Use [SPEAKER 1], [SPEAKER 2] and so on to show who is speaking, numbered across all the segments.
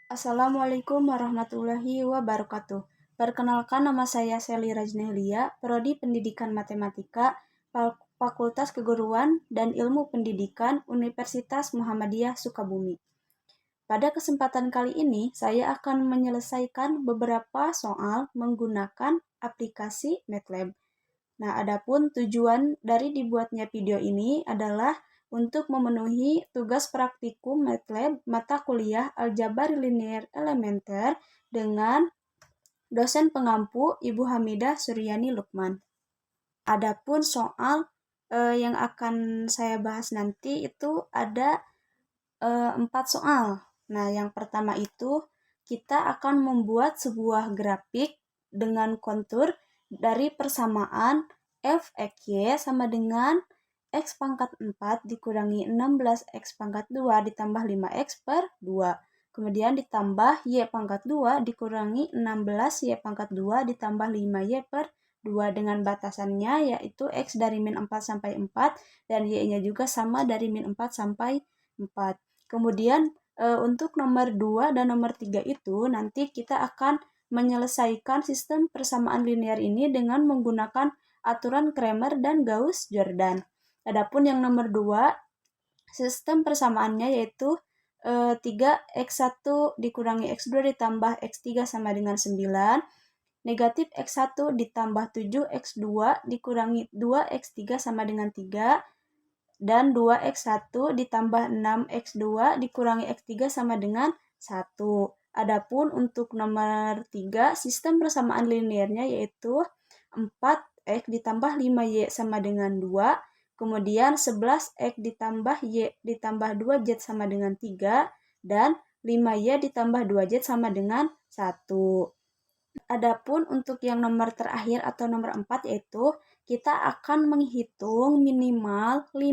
[SPEAKER 1] Assalamualaikum warahmatullahi wabarakatuh. Perkenalkan, nama saya Sally Rajnelia, Prodi Pendidikan Matematika, Fakultas Keguruan dan Ilmu Pendidikan, Universitas Muhammadiyah Sukabumi. Pada kesempatan kali ini, saya akan menyelesaikan beberapa soal menggunakan aplikasi MATLAB. Nah, adapun tujuan dari dibuatnya video ini adalah untuk memenuhi tugas praktikum MATLAB mata kuliah Aljabar Linear Elementer dengan dosen pengampu Ibu Hamidah Suryani Lukman. Adapun soal yang akan saya bahas nanti itu ada 4 soal. Nah, yang pertama itu kita akan membuat sebuah grafik dengan kontur dari persamaan f(x)y sama dengan x pangkat 4 dikurangi 16x pangkat 2 ditambah 5x per 2. Kemudian ditambah y pangkat 2 dikurangi 16y pangkat 2 ditambah 5y per 2 dengan batasannya yaitu x dari min 4 sampai 4 dan y-nya juga sama dari min 4 sampai 4. Kemudian untuk nomor 2 dan nomor 3 itu nanti kita akan menyelesaikan sistem persamaan linear ini dengan menggunakan aturan Cramer dan Gauss-Jordan. Adapun yang nomor 2, sistem persamaannya yaitu 3x1 dikurangi x2 ditambah x3 sama dengan 9, negatif x1 ditambah 7x2 dikurangi 2x3 sama dengan 3, dan 2x1 ditambah 6x2 dikurangi x3 sama dengan 1. Adapun untuk nomor 3, sistem persamaan linearnya yaitu 4x ditambah 5y sama dengan 2, kemudian 11x ditambah y ditambah 2z sama dengan 3, dan 5y ditambah 2z sama dengan 1. Adapun untuk yang nomor terakhir atau nomor 4 yaitu kita akan menghitung minimal 5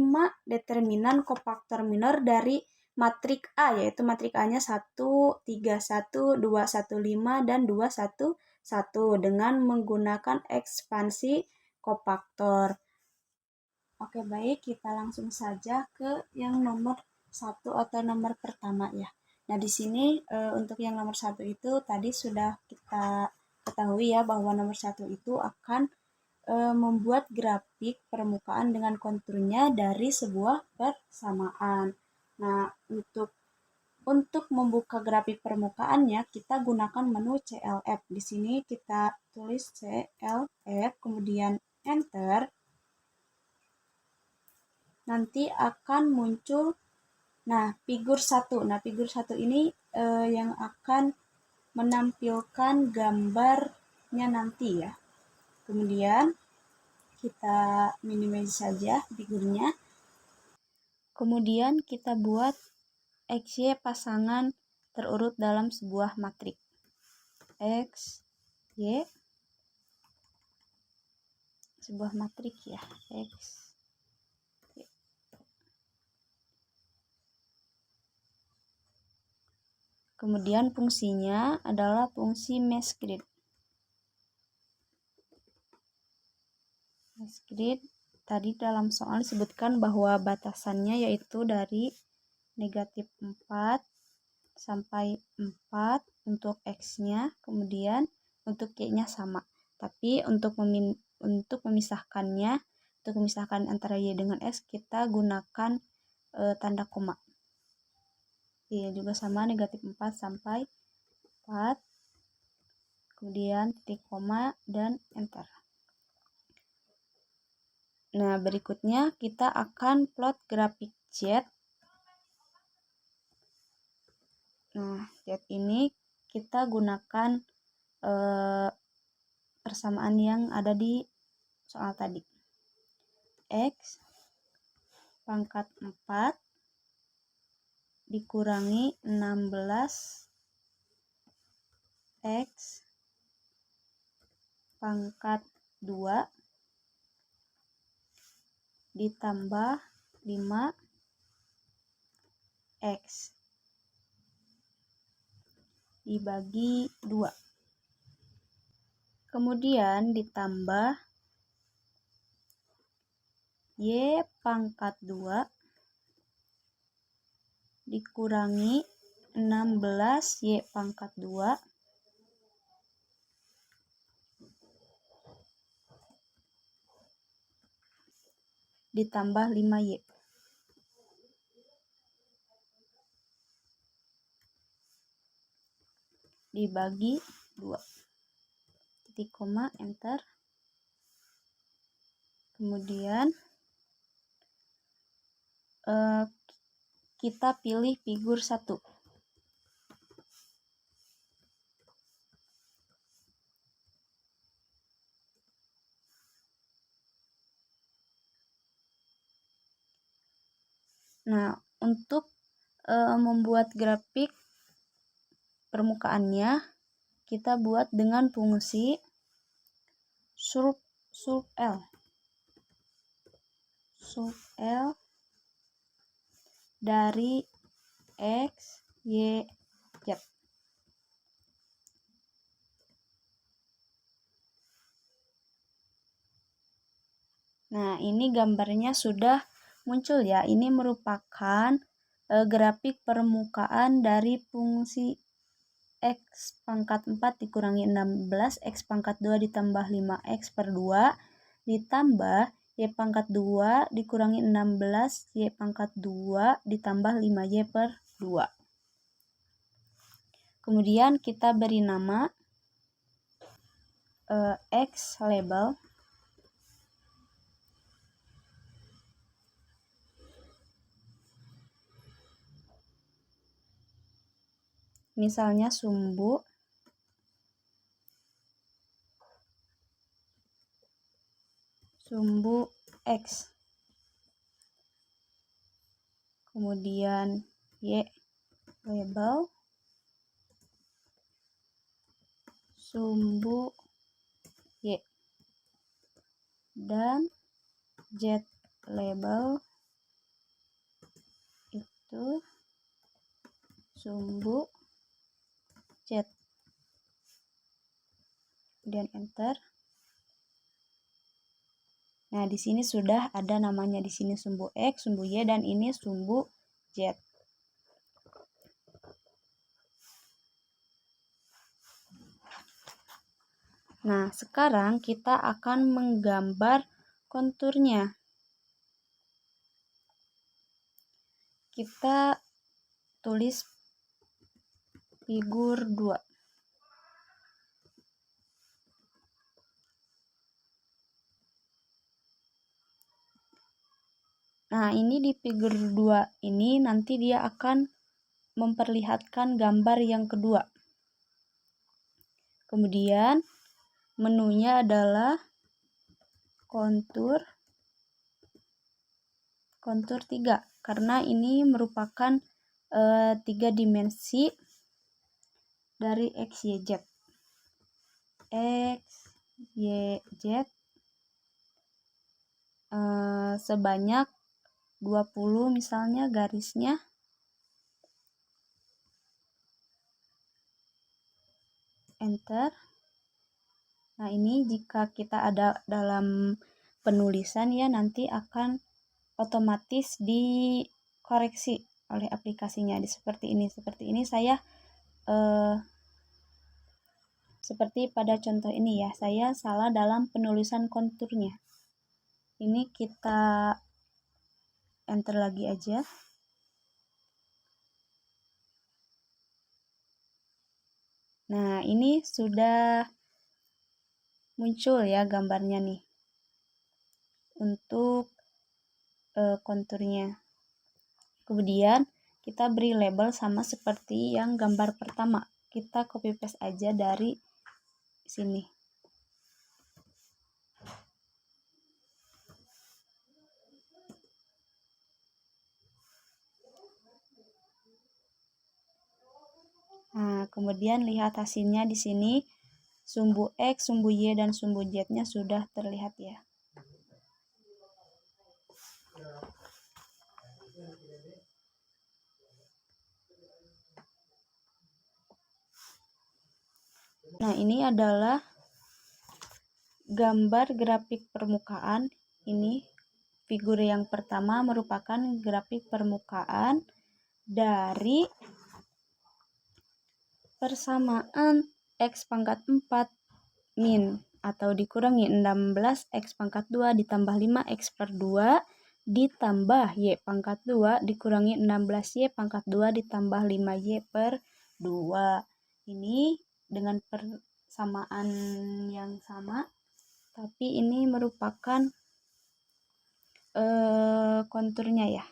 [SPEAKER 1] determinan kofaktor minor dari matrik A, yaitu matrik A-nya 1, 3, 1, 2, 1, 5, dan 2, 1, 1 dengan menggunakan ekspansi kofaktor. Oke, baik, kita langsung saja ke yang nomor 1 atau nomor pertama ya. Nah, di sini untuk yang nomor 1 itu tadi sudah kita ketahui ya bahwa nomor 1 itu akan membuat grafik permukaan dengan konturnya dari sebuah persamaan. Nah, untuk membuka grafik permukaannya kita gunakan menu CLF. Di sini kita tulis CLF kemudian enter. Nanti akan muncul figur 1. Nah, figur 1 ini yang akan menampilkan gambarnya nanti ya. Kemudian kita minimize saja figurnya. Kemudian kita buat XY pasangan terurut dalam sebuah matrik. X, Y, sebuah matrik ya. X, Y. Kemudian fungsinya adalah fungsi mesgrid. Mesgrid tadi dalam soal disebutkan bahwa batasannya yaitu dari negatif 4 sampai 4 untuk X-nya, kemudian untuk Y-nya sama. Tapi untuk memisahkan antara Y dengan X, kita gunakan tanda koma. Y juga sama, negatif 4 sampai 4, kemudian titik koma, dan enter. Nah, berikutnya kita akan plot grafik Z. Nah, Z ini kita gunakan persamaan yang ada di soal tadi. X pangkat 4 dikurangi 16 X pangkat 2 ditambah 5 X dibagi 2. Kemudian ditambah Y pangkat 2 dikurangi 16 Y pangkat 2 ditambah 5Y dibagi 2. Titik koma, enter. Kemudian kita pilih figur 1. Nah, untuk membuat grafik permukaannya, kita buat dengan fungsi sub L dari X, Y, Z. Nah, ini gambarnya sudah muncul ya. Ini merupakan grafik permukaan dari fungsi X pangkat 4 dikurangi 16, X pangkat 2 ditambah 5X per 2, ditambah Y pangkat 2 dikurangi 16, Y pangkat 2 ditambah 5Y per 2. Kemudian kita beri nama X label. Misalnya sumbu X. Kemudian Y label sumbu Y, dan Z label itu sumbu Z. Kemudian enter. Nah, di sini sudah ada namanya, di sini sumbu X, sumbu Y, dan ini sumbu Z. Nah, sekarang kita akan menggambar konturnya. Kita tulis figur 2. Nah, ini di figur 2 ini nanti dia akan memperlihatkan gambar yang kedua. Kemudian menunya adalah kontur 3, karena ini merupakan 3 dimensi dari X, Y, Z. X, Y, Z sebanyak 20 misalnya garisnya. Enter. Nah, ini jika kita ada dalam penulisan ya, nanti akan otomatis dikoreksi oleh aplikasinya seperti ini. Seperti ini saya seperti pada contoh ini ya, saya salah dalam penulisan konturnya. Ini kita enter lagi aja. Nah, ini sudah muncul ya gambarnya nih untuk konturnya. Kemudian kita beri label sama seperti yang gambar pertama. Kita copy paste aja dari sini. Nah, kemudian lihat hasilnya di sini. Sumbu X, sumbu Y, dan sumbu Z-nya sudah terlihat ya. Nah, ini adalah gambar grafik permukaan. Ini figur yang pertama merupakan grafik permukaan dari persamaan X pangkat 4 min atau dikurangi 16 X pangkat 2 ditambah 5 X per 2 ditambah Y pangkat 2 dikurangi 16 Y pangkat 2 ditambah 5 Y per 2. Ini dengan persamaan yang sama, tapi ini merupakan konturnya ya.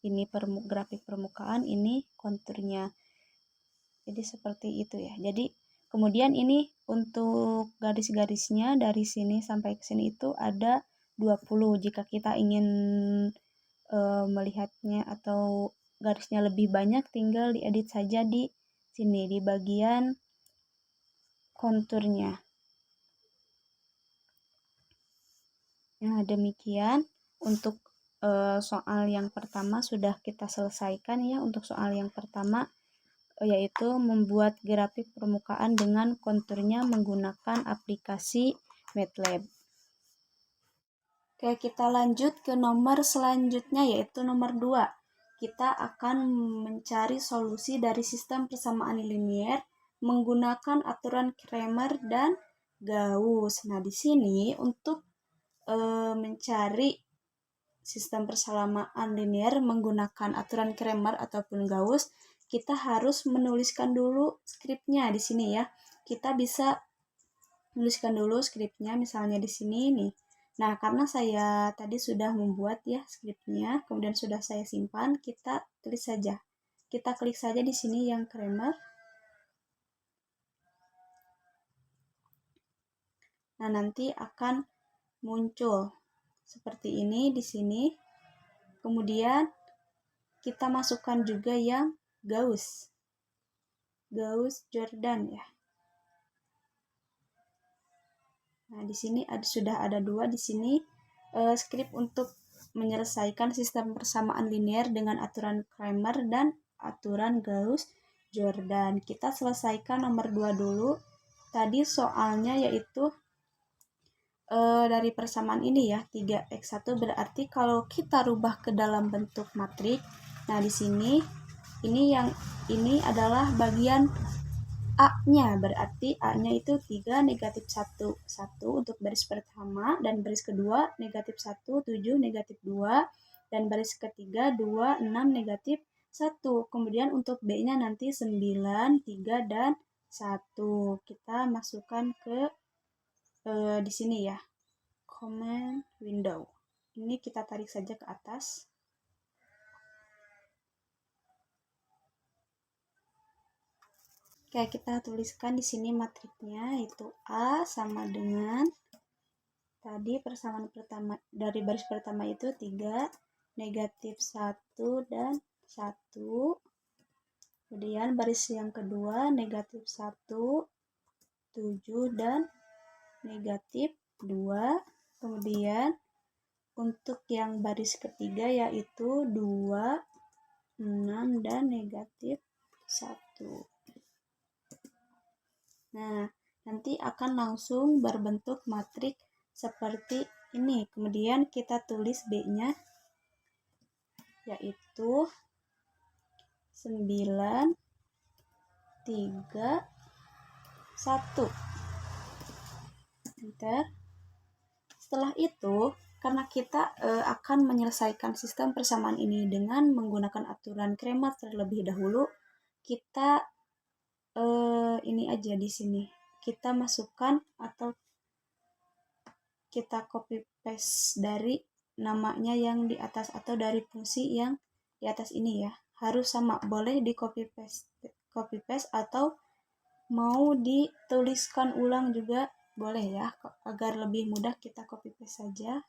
[SPEAKER 1] Ini grafik permukaan, ini konturnya. Jadi seperti itu ya. Jadi kemudian ini untuk garis-garisnya dari sini sampai ke sini itu ada 20. Jika kita ingin melihatnya atau garisnya lebih banyak, tinggal diedit saja di sini di bagian konturnya. Nah, demikian untuk soal yang pertama sudah kita selesaikan ya. Untuk soal yang pertama yaitu membuat grafik permukaan dengan konturnya menggunakan aplikasi MATLAB. Oke, kita lanjut ke nomor selanjutnya yaitu nomor 2. Kita akan mencari solusi dari sistem persamaan linier menggunakan aturan Cramer dan Gauss. Nah, di sini untuk mencari sistem persamaan linier menggunakan aturan Cramer ataupun Gauss, kita harus menuliskan dulu skripnya di sini ya. Kita bisa menuliskan dulu skripnya, misalnya di sini nih. Nah, karena saya tadi sudah membuat ya skripnya, kemudian sudah saya simpan, kita tulis saja. Kita klik saja di sini yang Cramer. Nah, nanti akan muncul seperti ini di sini. Kemudian kita masukkan juga yang Gauss Jordan ya. Nah, di sini sudah ada 2 di sini skrip untuk menyelesaikan sistem persamaan linier dengan aturan Cramer dan aturan Gauss Jordan. Kita selesaikan nomor 2 dulu. Tadi soalnya yaitu dari persamaan ini ya, 3x1 berarti kalau kita rubah ke dalam bentuk matrik. Nah, di sini ini adalah bagian A-nya, berarti A-nya itu 3, negatif 1, 1 untuk baris pertama, dan baris kedua negatif 1, 7, negatif 2, dan baris ketiga 2, 6, negatif 1. Kemudian untuk B-nya nanti 9, 3, dan 1. Kita masukkan ke di sini ya, command window. Ini kita tarik saja ke atas. Oke, kita tuliskan di sini matriknya, itu A sama dengan tadi persamaan pertama dari baris pertama itu 3, negatif 1, dan 1. Kemudian baris yang kedua negatif 1, 7, dan negatif 2. Kemudian untuk yang baris ketiga yaitu 2, 6, dan negatif 1. Nah, nanti akan langsung berbentuk matrik seperti ini. Kemudian kita tulis B-nya yaitu 9, 3, 1. Enter. Setelah itu, karena kita akan menyelesaikan sistem persamaan ini dengan menggunakan aturan Cramer terlebih dahulu, kita ini aja di sini. Kita masukkan atau kita copy paste dari namanya yang di atas atau dari fungsi yang di atas ini ya. Harus sama, boleh di copy paste atau mau dituliskan ulang juga boleh ya, agar lebih mudah kita copy paste saja.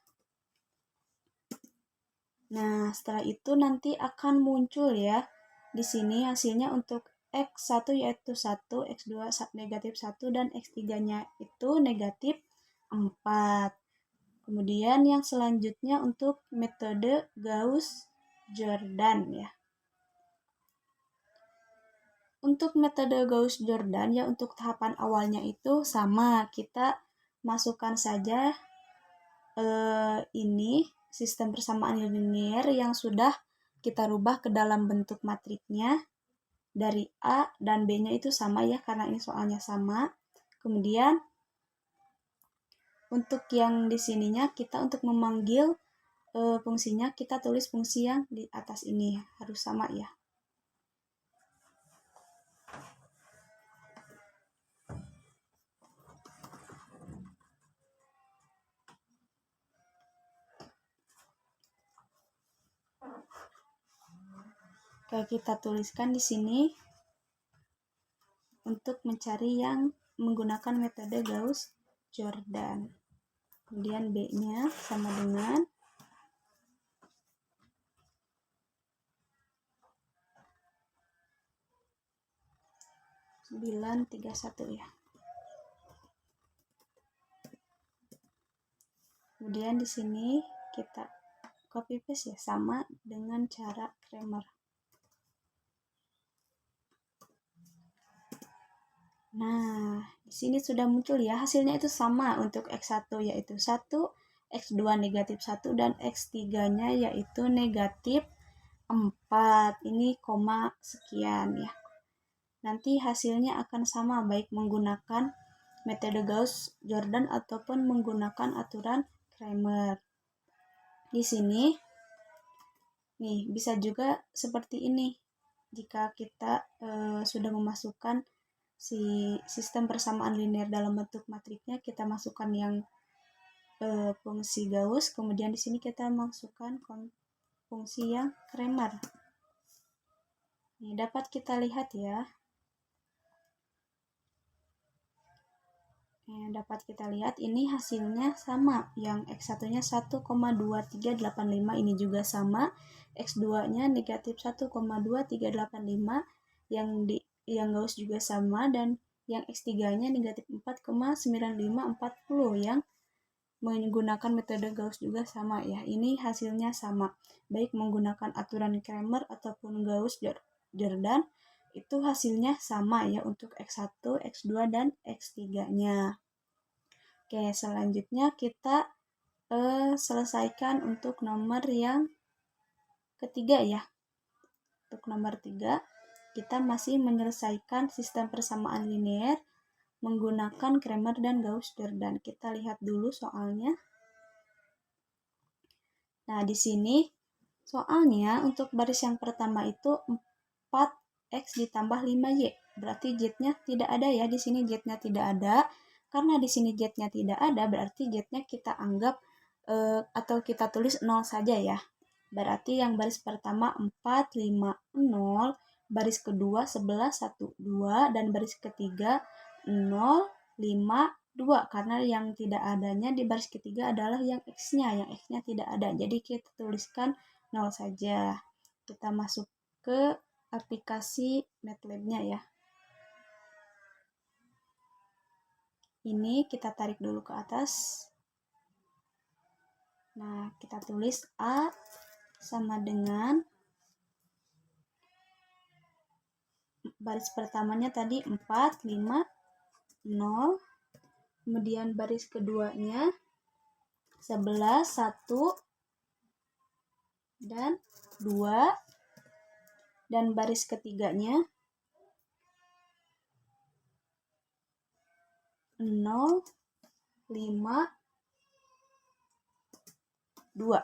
[SPEAKER 1] Nah, setelah itu nanti akan muncul ya di sini hasilnya untuk X1 yaitu 1, X2 negatif 1, dan X3-nya itu negatif 4. Kemudian yang selanjutnya untuk metode Gauss-Jordan ya. Untuk metode Gauss-Jordan ya, untuk tahapan awalnya itu sama, kita masukkan saja ini sistem persamaan linier yang sudah kita rubah ke dalam bentuk matriknya. dari A dan B-nya itu sama ya, karena ini soalnya sama. Kemudian untuk yang di sininya kita untuk memanggil fungsinya kita tulis fungsi yang di atas ini harus sama ya. Oke, kita tuliskan di sini untuk mencari yang menggunakan metode Gauss-Jordan. Kemudian B-nya sama dengan 931 ya. Kemudian di sini kita copy paste ya, sama dengan cara Cramer. Nah, di sini sudah muncul ya, hasilnya itu sama untuk X1 yaitu 1, X2 negatif 1, dan X3-nya yaitu negatif 4. Ini koma sekian ya. Nanti hasilnya akan sama baik menggunakan metode Gauss-Jordan ataupun menggunakan aturan Cramer. Di sini nih bisa juga seperti ini. Jika kita sudah memasukkan si sistem persamaan linear dalam bentuk matriksnya, kita masukkan yang fungsi Gauss, kemudian di sini kita masukkan fungsi yang Cramer. Nih, dapat kita lihat ya. Dapat kita lihat ini hasilnya sama. Yang X1-nya 1,2385 ini juga sama. X2-nya negatif 1,2385 yang Gauss juga sama, dan yang X3-nya negatif 4,9540 yang menggunakan metode Gauss juga sama ya. Ini hasilnya sama. Baik menggunakan aturan Cramer ataupun Gauss-Jordan itu hasilnya sama ya untuk X1, X2, dan X3-nya. Oke, selanjutnya kita selesaikan untuk nomor yang ketiga ya. Untuk nomor 3, kita masih menyelesaikan sistem persamaan linear menggunakan Cramer dan Gauss-Jordan. Kita lihat dulu soalnya. Nah, di sini soalnya untuk baris yang pertama itu 4X ditambah 5Y. Berarti Z-nya tidak ada ya. Di sini Z-nya tidak ada. Karena di sini Z-nya tidak ada, berarti Z-nya kita anggap atau kita tulis 0 saja ya. Berarti yang baris pertama 4, 5, 0, baris kedua 11, 1, 2, dan baris ketiga 0, 5, 2. Karena yang tidak adanya di baris ketiga adalah yang X-nya. Yang X-nya tidak ada. Jadi kita tuliskan 0 saja. Kita masuk ke aplikasi MATLAB-nya ya. Ini kita tarik dulu ke atas. Nah, kita tulis A sama dengan baris pertamanya tadi 4, 5, 0. Kemudian baris keduanya 11, 1, dan 2. Dan baris ketiganya 0, 5, 2.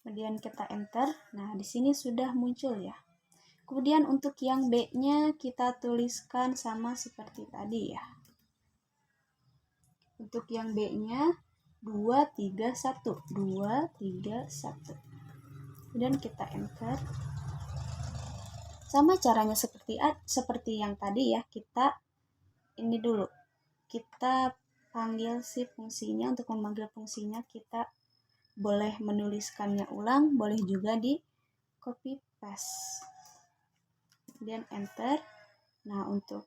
[SPEAKER 1] Kemudian kita enter. Nah, di sini sudah muncul ya. Kemudian untuk yang B-nya kita tuliskan sama seperti tadi ya. Untuk yang B-nya 2, 3, 1. 2, 3, 1. Kemudian kita enter. Sama caranya seperti yang tadi ya. Kita ini dulu. Kita panggil si fungsinya. Untuk memanggil fungsinya kita boleh menuliskannya ulang, boleh juga di copy paste. Kemudian enter. Nah, untuk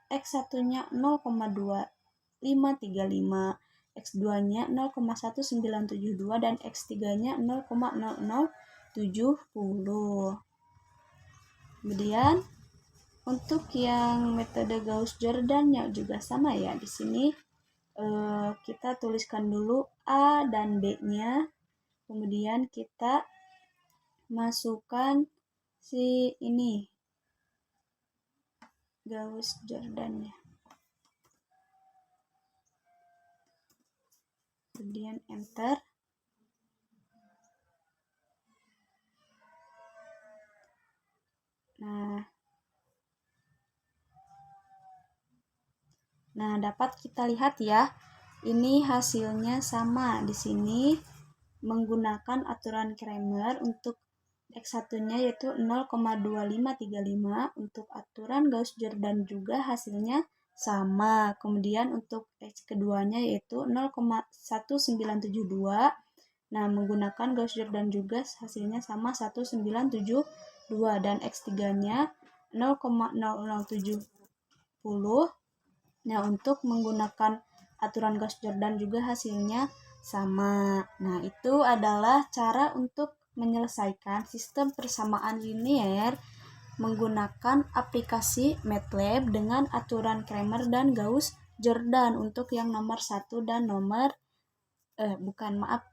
[SPEAKER 1] X1-nya 0,2535, X2-nya 0,1972, dan X3-nya 0,0070. Kemudian untuk yang metode Gauss-Jordan-nya juga sama ya. Di sini kita tuliskan dulu A dan B-nya, kemudian kita masukkan si ini Gauss Jordan-nya, kemudian enter. Nah, dapat kita lihat ya, ini hasilnya sama. Di sini menggunakan aturan Cramer untuk X1-nya yaitu 0,2535, untuk aturan Gauss-Jordan juga hasilnya sama. Kemudian untuk X keduanya yaitu 0,1972. Nah, menggunakan Gauss-Jordan juga hasilnya sama 1972, dan X3-nya 0,0070. Nah, untuk menggunakan aturan Gauss-Jordan juga hasilnya sama. Nah, itu adalah cara untuk menyelesaikan sistem persamaan linear menggunakan aplikasi MATLAB dengan aturan Cramer dan Gauss-Jordan untuk yang nomor 1 dan nomor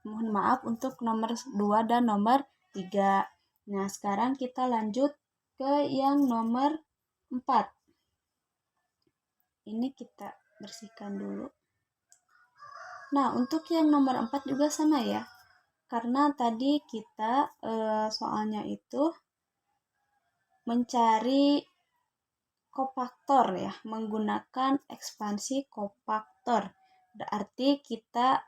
[SPEAKER 1] mohon maaf untuk nomor 2 dan nomor 3. Nah, sekarang kita lanjut ke yang nomor 4. Ini kita bersihkan dulu. Nah, untuk yang nomor 4 juga sama ya. Karena tadi kita soalnya itu mencari kofaktor ya, menggunakan ekspansi kofaktor. Berarti kita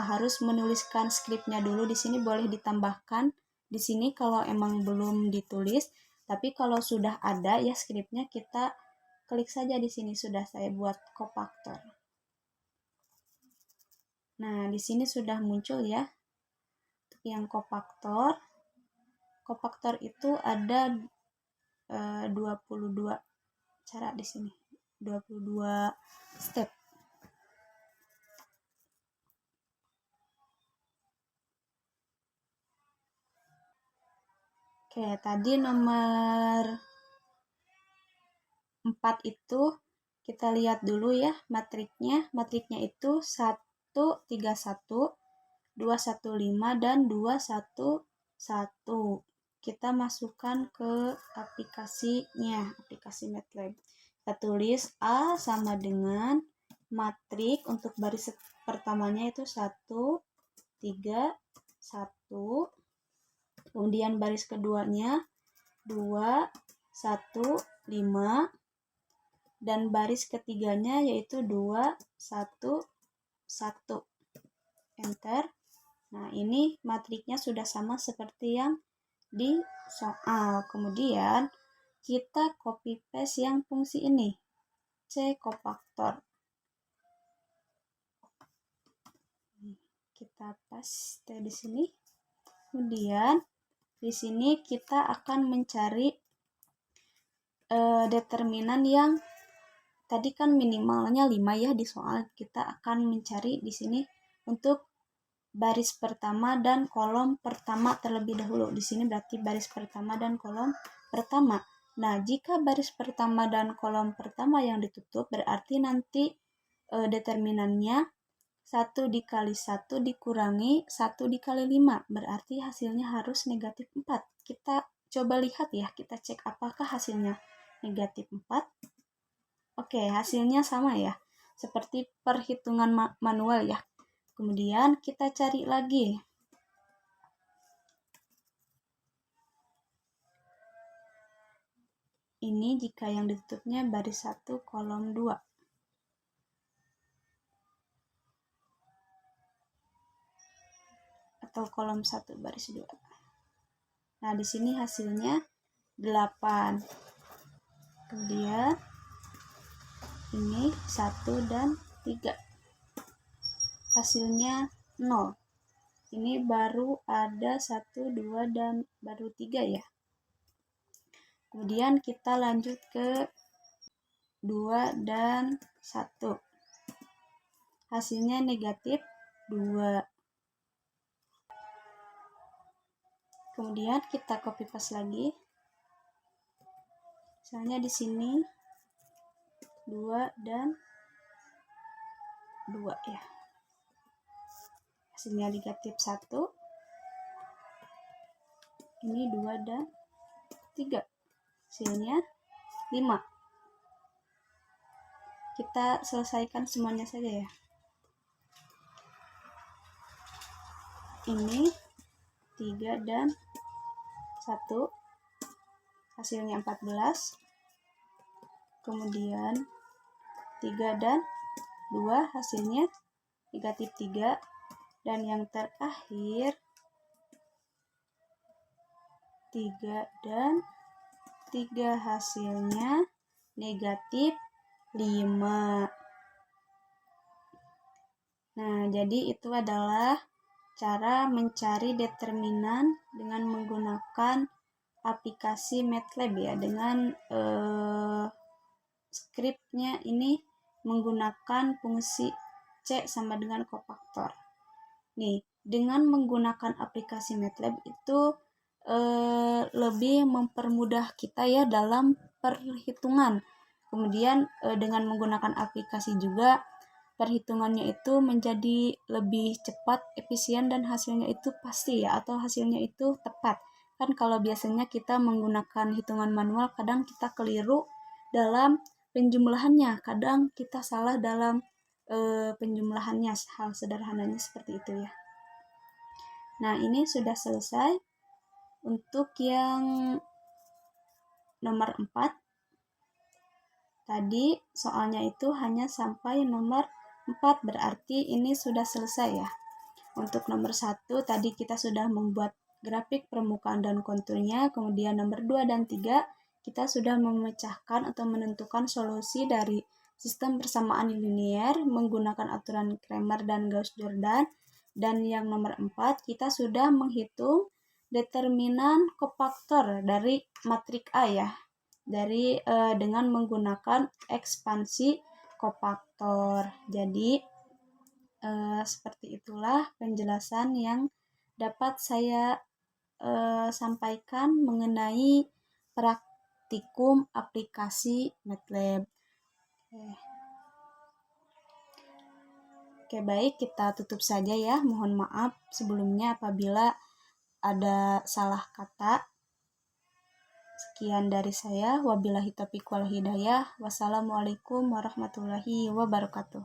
[SPEAKER 1] harus menuliskan skripnya dulu. Di sini boleh ditambahkan di sini kalau emang belum ditulis, tapi kalau sudah ada ya skripnya, kita klik saja di sini, sudah saya buat kofaktor. Nah, di sini sudah muncul ya. Untuk yang kofaktor itu ada 22 cara di sini. 22 step. Oke, tadi nomor 4 itu kita lihat dulu ya matriknya. Matriknya itu 131, 215 dan 211. Kita masukkan ke aplikasinya, aplikasi MATLAB. Kita tulis A sama dengan matrik untuk baris pertamanya itu 1, 3, 1. Kemudian baris keduanya 2, 1, 5. Dan baris ketiganya yaitu 2, 1, 1. Enter. Nah, ini matriknya sudah sama seperti yang di soal. Kemudian kita copy paste yang fungsi ini, C kofaktor. Kita paste di sini. Kemudian di sini kita akan mencari determinan yang tadi kan minimalnya 5 ya di soal. Kita akan mencari di sini untuk baris pertama dan kolom pertama terlebih dahulu. Di sini berarti baris pertama dan kolom pertama. Nah, jika baris pertama dan kolom pertama yang ditutup, berarti nanti determinannya 1 dikali 1 dikurangi 1 dikali 5. Berarti hasilnya harus negatif 4. Kita coba lihat ya, kita cek apakah hasilnya negatif 4. Oke, hasilnya sama ya. Seperti perhitungan manual ya. Kemudian kita cari lagi. Ini jika yang ditutupnya baris 1 kolom 2. Atau kolom 1 baris 2. Nah, di sini hasilnya 8. Kemudian ini 1 dan 3. Hasilnya 0. Ini baru ada 1, 2, dan baru 3 ya. Kemudian kita lanjut ke 2 dan 1. Hasilnya negatif 2. Kemudian kita copy paste lagi. Misalnya di sini 2 dan 2 ya. Hasilnya negatif 1. Ini 2 dan 3. Hasilnya 5. Kita selesaikan semuanya saja ya. Ini 3 dan 1. Hasilnya 14. Kemudian 3 dan 2 hasilnya negatif 3. Dan yang terakhir 3 dan 3 hasilnya negatif 5. Nah, jadi itu adalah cara mencari determinan dengan menggunakan aplikasi MATLAB ya, dengan skripnya ini menggunakan fungsi C sama dengan kofaktor. Nih, dengan menggunakan aplikasi MATLAB itu lebih mempermudah kita ya dalam perhitungan. Kemudian dengan menggunakan aplikasi juga perhitungannya itu menjadi lebih cepat, efisien, dan hasilnya itu pasti ya, atau hasilnya itu tepat. Kan kalau biasanya kita menggunakan hitungan manual, kadang kita keliru dalam penjumlahannya, kadang kita salah dalam penjumlahannya, hal sederhananya seperti itu ya. Nah, ini sudah selesai. Untuk yang nomor 4, tadi soalnya itu hanya sampai nomor 4, berarti ini sudah selesai ya. Untuk nomor 1, tadi kita sudah membuat grafik permukaan dan konturnya. Kemudian nomor 2 dan 3, kita sudah memecahkan atau menentukan solusi dari sistem persamaan linier menggunakan aturan Cramer dan Gauss-Jordan. Dan yang nomor 4, kita sudah menghitung determinan kofaktor dari matriks A ya, dengan menggunakan ekspansi kofaktor. Jadi seperti itulah penjelasan yang dapat saya sampaikan mengenai praktikum aplikasi MATLAB. Oke, baik, kita tutup saja ya. Mohon maaf sebelumnya apabila ada salah kata. Sekian dari saya. Wabillahi taufiq wal hidayah. Wassalamualaikum warahmatullahi wabarakatuh.